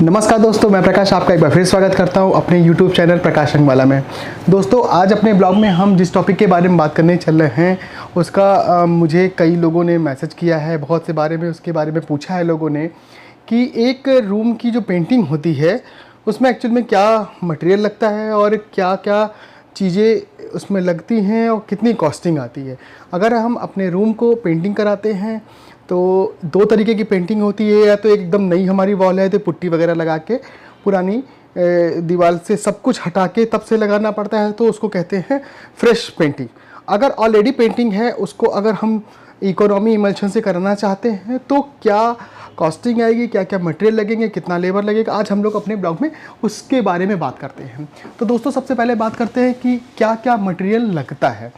नमस्कार दोस्तों, मैं प्रकाश आपका एक बार फिर स्वागत करता हूं अपने YouTube चैनल प्रकाश रंगवाला में। दोस्तों, आज अपने ब्लॉग में हम जिस टॉपिक के बारे में बात करने चल रहे हैं उसका मुझे कई लोगों ने मैसेज किया है, बहुत से बारे में उसके बारे में पूछा है लोगों ने कि एक रूम की जो पेंटिंग होती है उसमें एक्चुअल में क्या मटेरियल लगता है और क्या क्या चीज़ें उसमें लगती हैं और कितनी कॉस्टिंग आती है। अगर हम अपने रूम को पेंटिंग कराते हैं तो दो तरीके की पेंटिंग होती है, या तो एकदम नई हमारी वॉल है तो पुट्टी वगैरह लगा के पुरानी दीवार से सब कुछ हटा के तब से लगाना पड़ता है, तो उसको कहते हैं फ्रेश पेंटिंग। अगर ऑलरेडी पेंटिंग है उसको अगर हम इकोनॉमी इमल्शन से करना चाहते हैं तो क्या कॉस्टिंग आएगी, क्या क्या मटेरियल लगेंगे, कितना लेबर लगेगा, आज हम लोग अपने ब्लॉग में उसके बारे में बात करते हैं। तो दोस्तों, सबसे पहले बात करते हैं कि क्या क्या मटेरियल लगता है।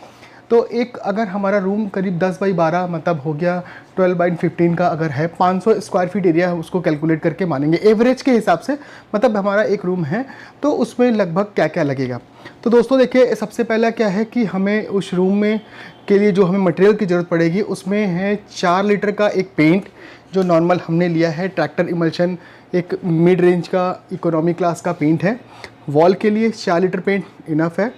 तो एक अगर हमारा रूम करीब 10 बाई 12 मतलब हो गया 12 बाई 15 का अगर है, 500 स्क्वायर फीट एरिया उसको कैलकुलेट करके मानेंगे एवरेज के हिसाब से, मतलब हमारा एक रूम है तो उसमें लगभग क्या क्या लगेगा। तो दोस्तों देखिए, सबसे पहला क्या है कि हमें उस रूम में के लिए जो हमें मटेरियल की ज़रूरत पड़ेगी उसमें है 4 लीटर का एक पेंट जो नॉर्मल हमने लिया है, ट्रैक्टर इमल्शन, एक मिड रेंज का इकोनॉमी क्लास का पेंट है। वॉल के लिए 4 लीटर पेंट इनफ है।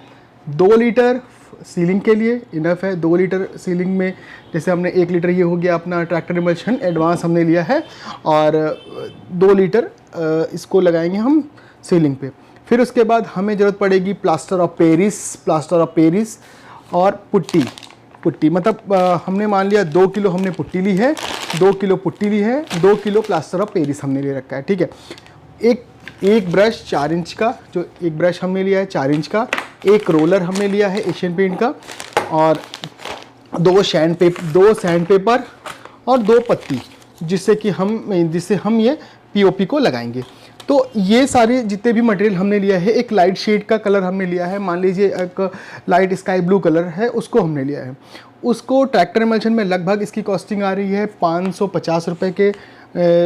2 लीटर सीलिंग के लिए इनफ है। 2 लीटर सीलिंग में जैसे हमने 1 लीटर ये हो गया अपना ट्रैक्टर इमल्शन एडवांस हमने लिया है, और 2 लीटर इसको लगाएंगे हम सीलिंग पे। फिर उसके बाद हमें ज़रूरत पड़ेगी प्लास्टर ऑफ पेरिस और पुट्टी मतलब हमने मान लिया 2 किलो हमने पुट्टी ली है, 2 किलो पुट्टी ली है, 2 किलो प्लास्टर ऑफ पेरिस हमने ले रखा है, ठीक है। एक ब्रश 4 इंच का, जो एक ब्रश हमने लिया है 4 इंच का, एक रोलर हमने लिया है एशियन पेंट का, और 2 सैंड पेपर और 2 पत्ती, जिससे हम ये पीओपी को लगाएंगे। तो ये सारे जितने भी मटेरियल हमने लिया है, एक लाइट शेड का कलर हमने लिया है, मान लीजिए एक लाइट स्काई ब्लू कलर है, उसको हमने लिया है। उसको ट्रैक्टर इमल्शन में लगभग इसकी कॉस्टिंग आ रही है 550 रुपये के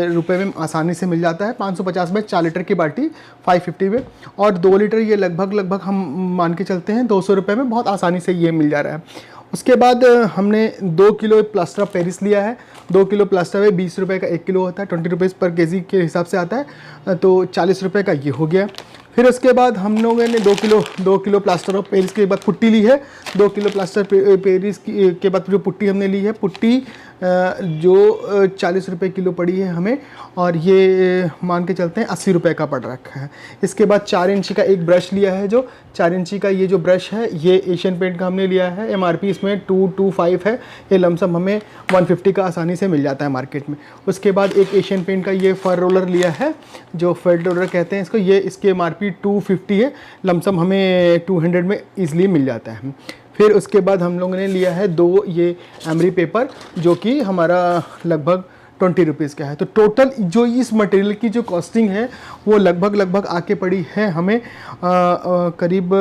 रुपए में आसानी से मिल जाता है। 550 में 4 लीटर की बाल्टी 550 में, और 2 लीटर ये लगभग हम मान के चलते हैं 200 रुपये में बहुत आसानी से ये मिल जा रहा है। उसके बाद हमने 2 किलो प्लास्टर ऑफ पेरिस लिया है। 2 किलो प्लास्टर में 20 रुपये का 1 किलो होता है, 20 रुपीज़ पर केजी के हिसाब से आता है, तो 40 रुपये का ये हो गया। फिर उसके बाद हम लोगों ने 2 किलो प्लास्टर ऑफ पेरिस के बाद पुट्टी ली है। 2 किलो प्लास्टर पेरिस के बाद जो पुट्टी हमने ली है, पुट्टी जो 40 रुपये किलो पड़ी है हमें, और ये मान के चलते हैं 80 रुपये का पड़ रखा है। इसके बाद 4 इंची का एक ब्रश लिया है, जो 4 इंची का ये जो ब्रश है ये एशियन पेंट का हमने लिया है। MRP इसमें 225 है, ये लमसम हमें 150 का आसानी से मिल जाता है मार्केट में। उसके बाद एक एशियन पेंट का ये फर रोलर लिया है, जो फेल्ट रोलर कहते हैं इसको, ये इसके MRP 250 है, लमसम हमें 200 में ईजिली मिल जाता है। फिर उसके बाद हम लोगों ने लिया है 2 ये एमरी पेपर, जो कि हमारा लगभग 20 रुपीज़ का है। तो टोटल जो इस मटेरियल की जो कॉस्टिंग है वो लगभग आके पड़ी है हमें करीब,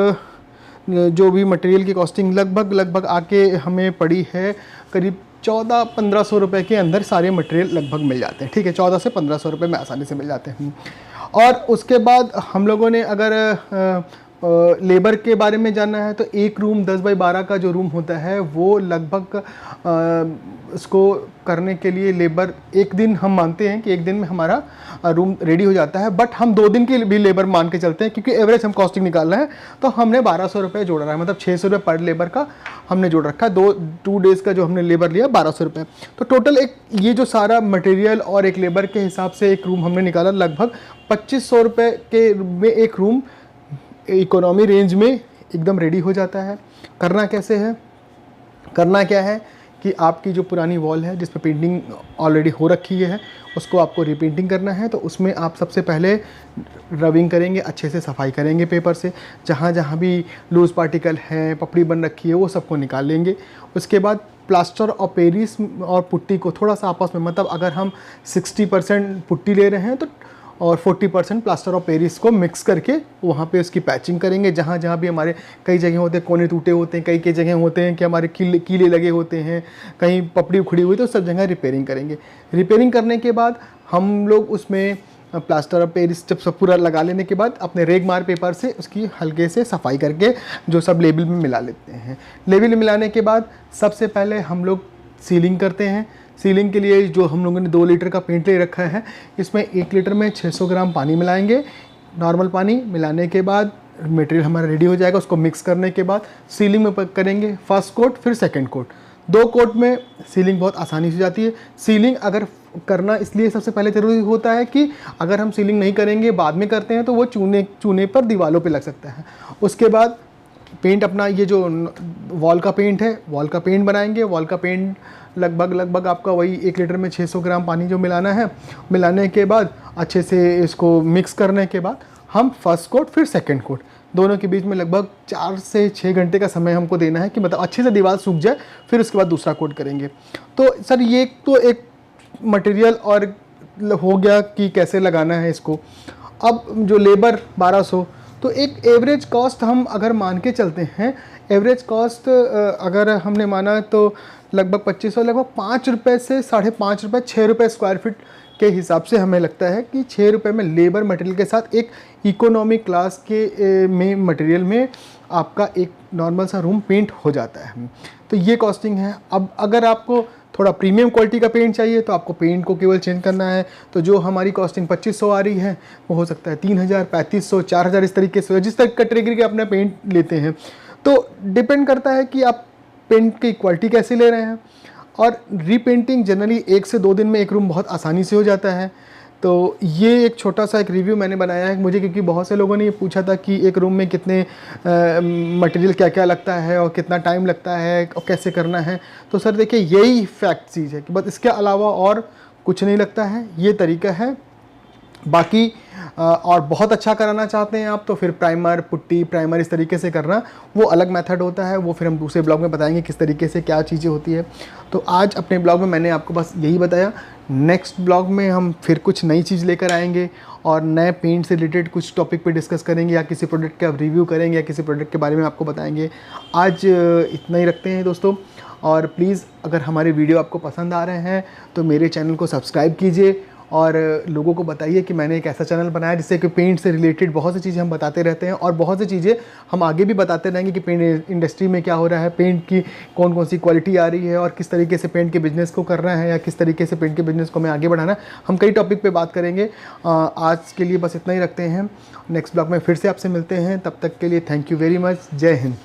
जो भी मटेरियल की कॉस्टिंग लगभग आके हमें पड़ी है करीब 1400-1500 रुपये के अंदर सारे मटेरियल लगभग मिल जाते हैं, ठीक है। 1400 से 1500 रुपये में आसानी से मिल जाते हैं। और उसके बाद हम लोगों ने अगर लेबर के बारे में जानना है तो एक रूम 10 बाई 12 का जो रूम होता है वो लगभग इसको करने के लिए लेबर एक दिन हम मानते हैं कि एक दिन में हमारा रूम रेडी हो जाता है, बट हम 2 दिन की भी लेबर मान के चलते हैं क्योंकि एवरेज हम कॉस्टिंग निकाल रहे हैं। तो हमने 1200 रुपये जोड़ रहा है, मतलब 600 रुपये पर लेबर का हमने जोड़ रखा है। 2 डेज़ का जो हमने लेबर लिया 1200 रुपये। तो टोटल एक ये जो सारा मटेरियल और एक लेबर के हिसाब से एक रूम हमने निकाला, लगभग 2500 रुपये के में एक रूम इकोनॉमी रेंज में एकदम रेडी हो जाता है। करना कैसे है, करना क्या है कि आपकी जो पुरानी वॉल है जिस पर पेंटिंग ऑलरेडी हो रखी है उसको आपको रीपेंटिंग करना है। तो उसमें आप सबसे पहले रबिंग करेंगे, अच्छे से सफाई करेंगे पेपर से, जहाँ जहाँ भी लूज़ पार्टिकल है, पपड़ी बन रखी है, वो सबको निकाल लेंगे। उसके बाद प्लास्टर और पेरिस और पुट्टी को थोड़ा सा आपस में, मतलब अगर हम 60% पुट्टी ले रहे हैं तो और 40% प्लास्टर ऑफ पेरिस को मिक्स करके वहाँ पे उसकी पैचिंग करेंगे। जहाँ जहाँ भी हमारे कई जगह होते हैं कोने टूटे होते हैं, कई जगह होते हैं कि हमारे कीले लगे होते हैं, कहीं पपड़ी उखड़ी हुई, तो सब जगह रिपेयरिंग करेंगे। रिपेयरिंग करने के बाद हम लोग उसमें प्लास्टर ऑफ पेरिस जब सब पूरा लगा लेने के बाद अपने रेगमार पेपर से उसकी हल्के से सफाई करके जो सब लेबल में मिला लेते हैं। लेबल में मिलाने के बाद सबसे पहले हम लोग सीलिंग करते हैं। सीलिंग के लिए जो हम लोगों ने 2 लीटर का पेंट ले रखा है, इसमें 1 लीटर में 600 ग्राम पानी मिलाएंगे। नॉर्मल पानी मिलाने के बाद मटेरियल हमारा रेडी हो जाएगा। उसको मिक्स करने के बाद सीलिंग में करेंगे फर्स्ट कोट फिर सेकंड कोट। 2 कोट में सीलिंग बहुत आसानी से जाती है। सीलिंग अगर करना इसलिए सबसे पहले ज़रूरी होता है कि अगर हम सीलिंग नहीं करेंगे, बाद में करते हैं, तो वो चूने पर दीवारों पे लग सकता है। उसके बाद पेंट अपना ये जो वॉल का पेंट है, वॉल का पेंट बनाएंगे। वॉल का पेंट लगभग आपका वही 1 लीटर में 600 ग्राम पानी जो मिलाना है। मिलाने के बाद अच्छे से इसको मिक्स करने के बाद हम फर्स्ट कोट फिर सेकंड कोट, दोनों के बीच में लगभग 4 से 6 घंटे का समय हमको देना है कि मतलब अच्छे से दीवार सूख जाए। फिर उसके बाद दूसरा कोट करेंगे। तो सर ये तो एक मटेरियल और हो गया कि कैसे लगाना है इसको। अब जो लेबर 1200, तो एक एवरेज कॉस्ट हम अगर मान के चलते हैं, एवरेज कॉस्ट अगर हमने माना तो लगभग 2500, लगभग 5 रुपये से 5.5 रुपये, 6 रुपये स्क्वायर फीट के हिसाब से हमें लगता है कि 6 रुपये में लेबर मटेरियल के साथ एक इकोनॉमिक क्लास के में मटेरियल में आपका एक नॉर्मल सा रूम पेंट हो जाता है। तो ये कॉस्टिंग है। अब अगर आपको थोड़ा प्रीमियम क्वालिटी का पेंट चाहिए तो आपको पेंट को केवल चेंज करना है। तो जो हमारी कॉस्टिंग 2500 आ रही है वो हो सकता है 3000, 3500, 4000 इस तरीके से, जिस तरह कैटेगरी के अपने पेंट लेते हैं। तो डिपेंड करता है कि आप पेंट की क्वालिटी कैसे ले रहे हैं। और रीपेंटिंग जनरली 1 से 2 दिन में एक रूम बहुत आसानी से हो जाता है। तो ये एक छोटा सा एक रिव्यू मैंने बनाया है मुझे, क्योंकि बहुत से लोगों ने ये पूछा था कि एक रूम में कितने मटेरियल क्या क्या लगता है और कितना टाइम लगता है और कैसे करना है। तो सर देखिए यही फैक्ट चीज़ है कि बस इसके अलावा और कुछ नहीं लगता है, ये तरीका है। बाकी और बहुत अच्छा कराना चाहते हैं आप तो फिर प्राइमर, पुट्टी, प्राइमर इस तरीके से करना वो अलग मेथड होता है। वो फिर हम दूसरे ब्लॉग में बताएंगे किस तरीके से क्या चीज़ें होती है। तो आज अपने ब्लॉग में मैंने आपको बस यही बताया। नेक्स्ट ब्लॉग में हम फिर कुछ नई चीज़ लेकर आएंगे और नए पेंट से रिलेटेड कुछ टॉपिक पे डिस्कस करेंगे, या किसी प्रोडक्ट का रिव्यू करेंगे, या किसी प्रोडक्ट के बारे में आपको बताएंगे। आज इतना ही रखते हैं दोस्तों। और प्लीज़ अगर हमारे वीडियो आपको पसंद आ रहे हैं तो मेरे चैनल को सब्सक्राइब कीजिए और लोगों को बताइए कि मैंने एक ऐसा चैनल बनाया जिससे कि पेंट से रिलेटेड बहुत सी चीज़ें हम बताते रहते हैं, और बहुत सी चीज़ें हम आगे भी बताते रहेंगे कि पेंट इंडस्ट्री में क्या हो रहा है, पेंट की कौन कौन सी क्वालिटी आ रही है, और किस तरीके से पेंट के बिज़नेस को करना है, या किस तरीके से पेंट के बिज़नेस को हमें आगे बढ़ाना है। हम कई टॉपिक पे बात करेंगे। आज के लिए बस इतना ही रखते हैं। नेक्स्ट ब्लॉग में फिर से आपसे मिलते हैं। तब तक के लिए थैंक यू वेरी मच। जय हिंद।